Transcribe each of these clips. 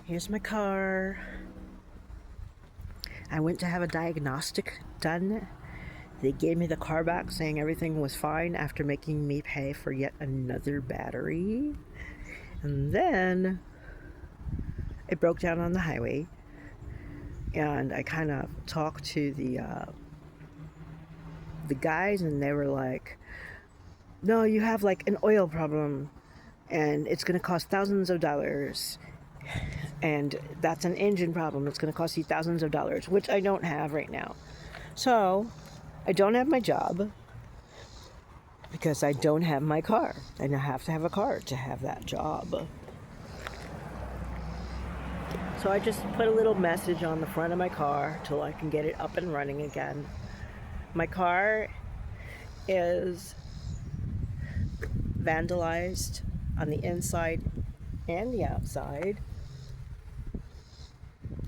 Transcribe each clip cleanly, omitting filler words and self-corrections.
Here's my car. I went to have a diagnostic done. They gave me the car back saying everything was fine after making me pay for yet another battery. And then it broke down on the highway. And I kind of talked to the guys, and they were like, "No, you have like an oil problem, and it's going to cost thousands of dollars. And that's an engine problem. It's going to cost you thousands of dollars," which I don't have right now. So I don't have my job because I don't have my car. And I have to have a car to have that job. So I just put a little message on the front of my car till I can get it up and running again. My car is vandalized on the inside and the outside.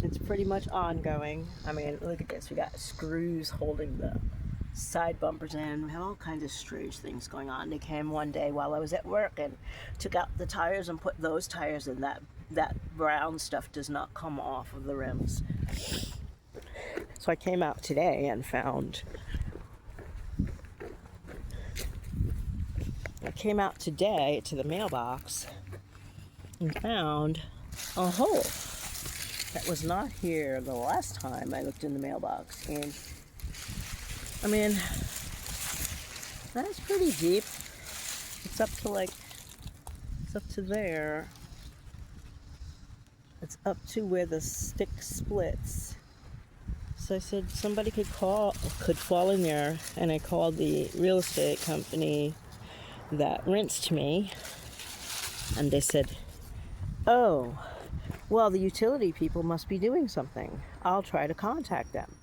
It's pretty much ongoing. I mean, look at this. We got screws holding the side bumpers in. We have all kinds of strange things going on. They came one day while I was at work and took out the tires and put those tires in. That brown stuff does not come off of the rims. So I came out today and found... I came out today to the mailbox and found a hole that was not here the last time I looked in the mailbox. And I mean, that's pretty deep. It's up to there. It's up to where the stick splits. So I said somebody could fall in there, and I called the real estate company that rinsed me, and they said, "Oh, well, the utility people must be doing something. I'll try to contact them."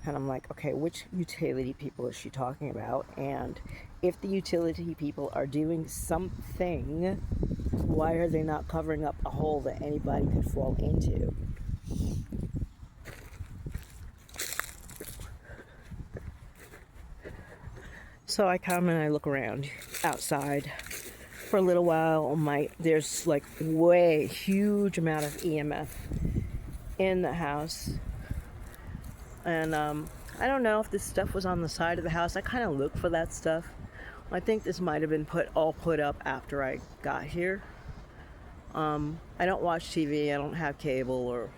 And I'm like, okay, which utility people is she talking about? And if the utility people are doing something, why are they not covering up a hole that anybody could fall into? So I come and I look around outside for a little while. There's like huge amount of EMF in the house. And I don't know if this stuff was on the side of the house. I kind of look for that stuff. I think this might have been put up after I got here. I don't watch TV. I don't have cable, or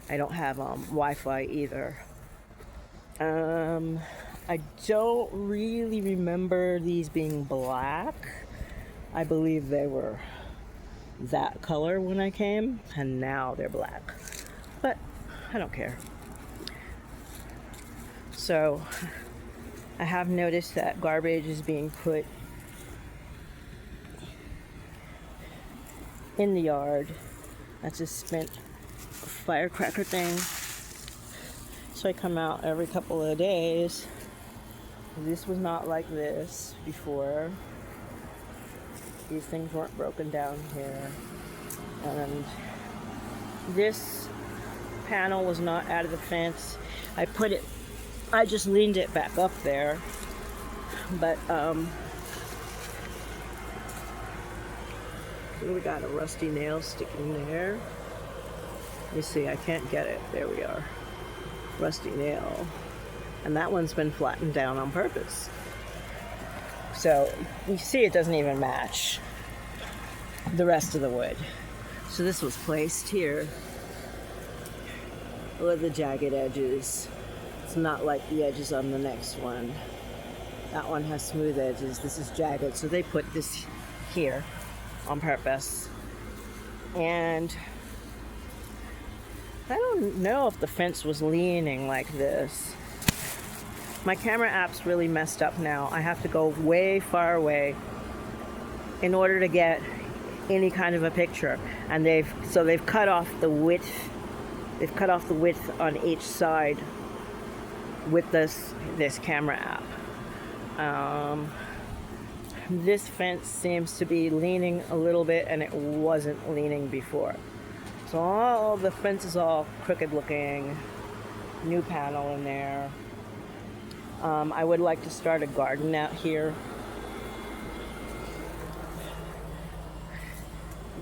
I don't have Wi-Fi either. I don't really remember these being black. I believe they were that color when I came, and now they're black. But I don't care. So I have noticed that garbage is being put in the yard. That's a spent firecracker thing. So I come out every couple of days. This was not like this before. These things weren't broken down here. And this panel was not out of the fence. I just leaned it back up there. But, we got a rusty nail sticking there. Let me see, I can't get it. There we are. Rusty nail. And that one's been flattened down on purpose. So you see it doesn't even match the rest of the wood. So this was placed here with the jagged edges. It's not like the edges on the next one. That one has smooth edges. This is jagged. So they put this here on purpose. And I don't know if the fence was leaning like this. My camera app's really messed up now. I have to go way far away in order to get any kind of a picture. And they've cut off the width. They've cut off the width on each side with this camera app. This fence seems to be leaning a little bit, and it wasn't leaning before. So all the fence is all crooked looking. New panel in there. I would like to start a garden out here.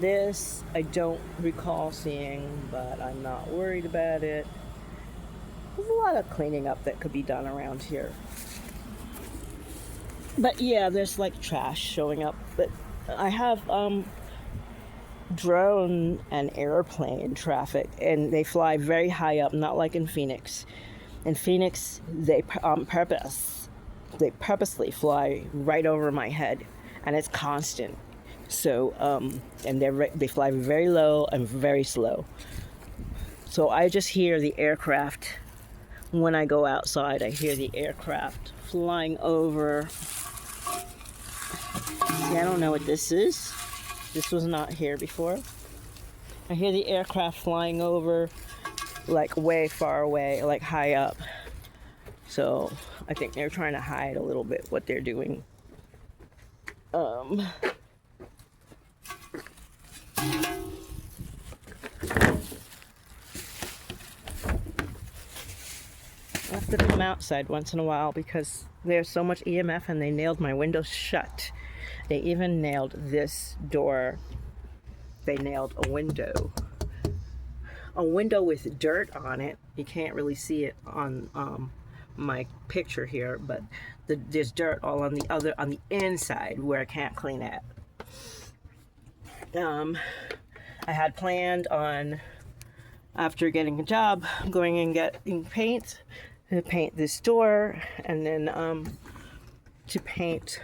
This I don't recall seeing, but I'm not worried about it. There's a lot of cleaning up that could be done around here. But yeah, there's like trash showing up. But I have drone and airplane traffic, and they fly very high up, not like in Phoenix. In Phoenix, they purposely fly right over my head, and it's constant. So and they fly very low and very slow. So I just hear the aircraft when I go outside. I hear the aircraft flying over. See, I don't know what this is. This was not here before. I hear the aircraft flying over, like way far away, like high up. So I think they're trying to hide a little bit what they're doing. I have to come outside once in a while because there's so much EMF, and they nailed my windows shut. They even nailed this door. They nailed a window with dirt on it. You can't really see it on my picture here, but there's dirt all on the inside where I can't clean it. I had planned on, after getting a job, going and getting paint to paint this door, and then to paint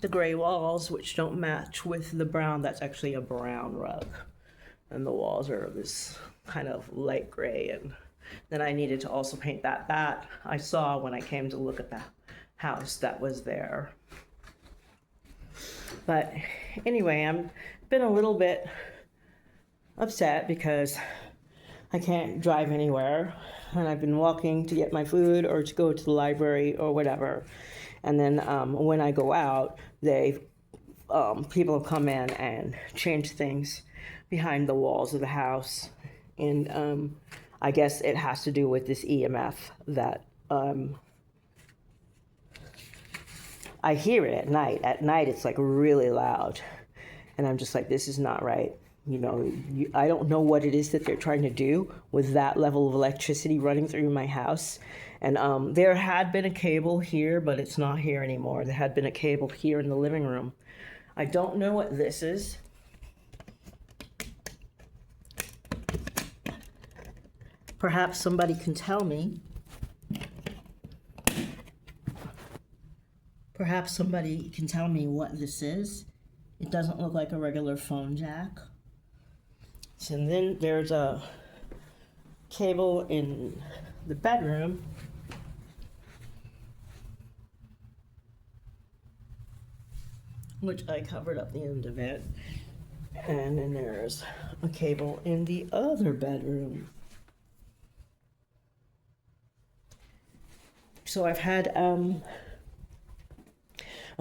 the gray walls, which don't match with the brown. That's actually a brown rug, and the walls are this kind of light gray. And then I needed to also paint that I saw when I came to look at the house that was there. But anyway, I'm been a little bit upset because I can't drive anywhere, and I've been walking to get my food or to go to the library or whatever. And then when I go out, people come in and change things behind the walls of the house. And I guess it has to do with this EMF that I hear it at night. At night, it's like really loud. And I'm just like, this is not right. You know, I don't know what it is that they're trying to do with that level of electricity running through my house. And there had been a cable here, but it's not here anymore. There had been a cable here in the living room. I don't know what this is. Perhaps somebody can tell me. Perhaps somebody can tell me what this is. It doesn't look like a regular phone jack. And then there's a cable in the bedroom. Which I covered up the end of it. And then there's a cable in the other bedroom. So I've had a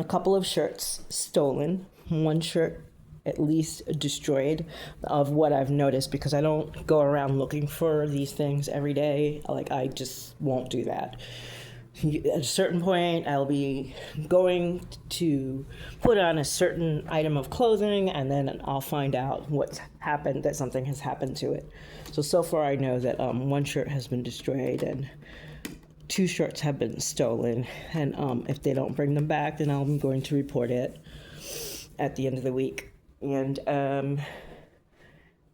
couple of shirts stolen. One shirt at least destroyed, of what I've noticed, because I don't go around looking for these things every day. Like, I just won't do that. At a certain point, I'll be going to put on a certain item of clothing, and then I'll find out what's happened, that something has happened to it. So far I know that one shirt has been destroyed and 2 shirts have been stolen. And if they don't bring them back, then I'm going to report it at the end of the week. And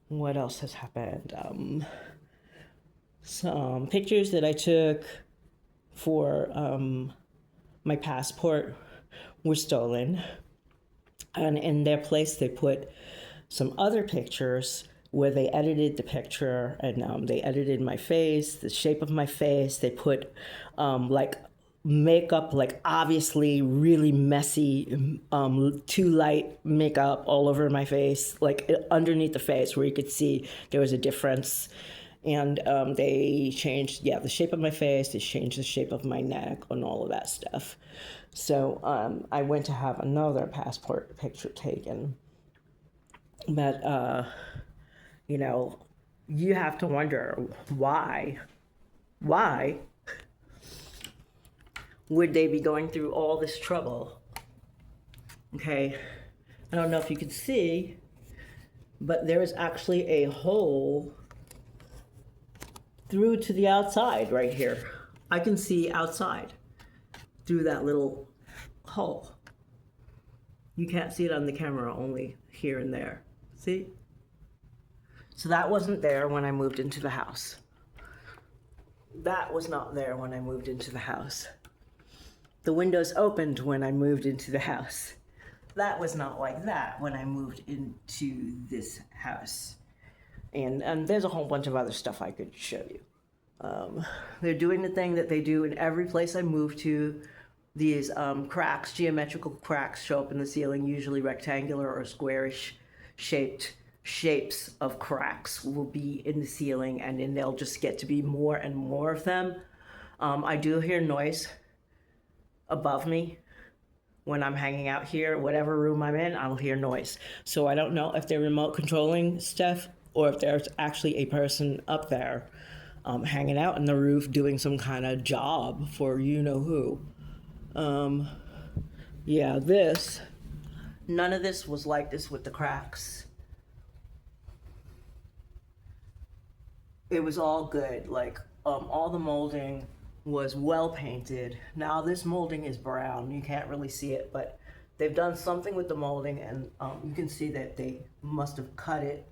what else has happened? Some pictures that I took for my passport were stolen, and in their place they put some other pictures where they edited the picture, and they edited my face, the shape of my face. They put like makeup, like obviously really messy, too light makeup all over my face, like underneath the face where you could see there was a difference. And they changed, the shape of my face, they changed the shape of my neck and all of that stuff. So I went to have another passport picture taken. But, you have to wonder why would they be going through all this trouble? Okay, I don't know if you can see, but there is actually a hole through to the outside right here. I can see outside through that little hole. You can't see it on the camera, only here and there. See? So that wasn't there when I moved into the house. That was not there when I moved into the house. The windows opened when I moved into the house. That was not like that when I moved into this house. And there's a whole bunch of other stuff I could show you. They're doing the thing that they do in every place I move to. These cracks, geometrical cracks, show up in the ceiling, usually rectangular or squarish shapes of cracks will be in the ceiling, and then they'll just get to be more and more of them. I do hear noise above me when I'm hanging out here. Whatever room I'm in, I'll hear noise. So I don't know if they're remote controlling stuff or if there's actually a person up there hanging out on the roof doing some kind of job for you know who. Yeah, none of this was like this with the cracks. It was all good. Like, all the molding was well painted. Now this molding is brown. You can't really see it, but they've done something with the molding, and you can see that they must have cut it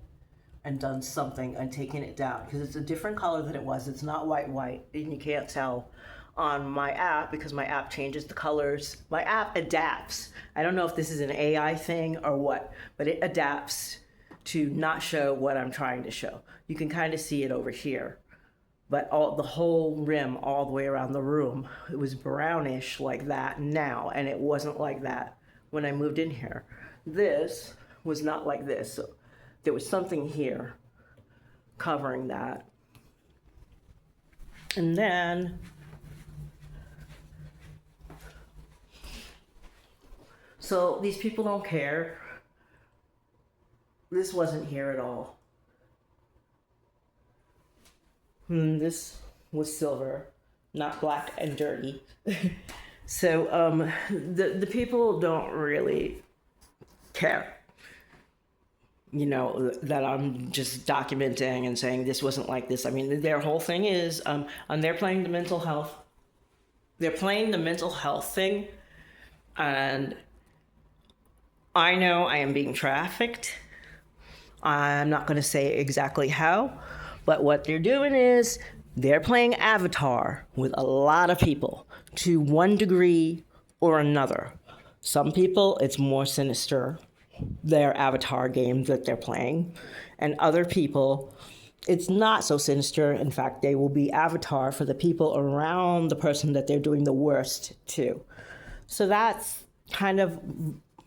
and done something and taken it down because it's a different color than it was. It's not white, and you can't tell on my app because my app changes the colors. My app adapts. I don't know if this is an AI thing or what, but it adapts to not show what I'm trying to show. You can kind of see it over here, but the whole rim all the way around the room, it was brownish like that now, and it wasn't like that when I moved in here. This was not like this. So there was something here covering that. And then so these people don't care. This wasn't here at all. This was silver, not black and dirty. So the people don't really care, you know, that I'm just documenting and saying this wasn't like this. I mean, their whole thing is, and they're playing the mental health. They're playing the mental health thing, and I know I am being trafficked. I'm not going to say exactly how, but what they're doing is they're playing Avatar with a lot of people to one degree or another. Some people, it's more sinister, their Avatar game that they're playing, and other people, it's not so sinister. In fact, they will be Avatar for the people around the person that they're doing the worst to. So that's kind of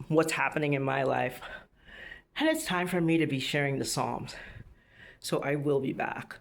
what's happening in my life. And it's time for me to be sharing the Psalms. So I will be back.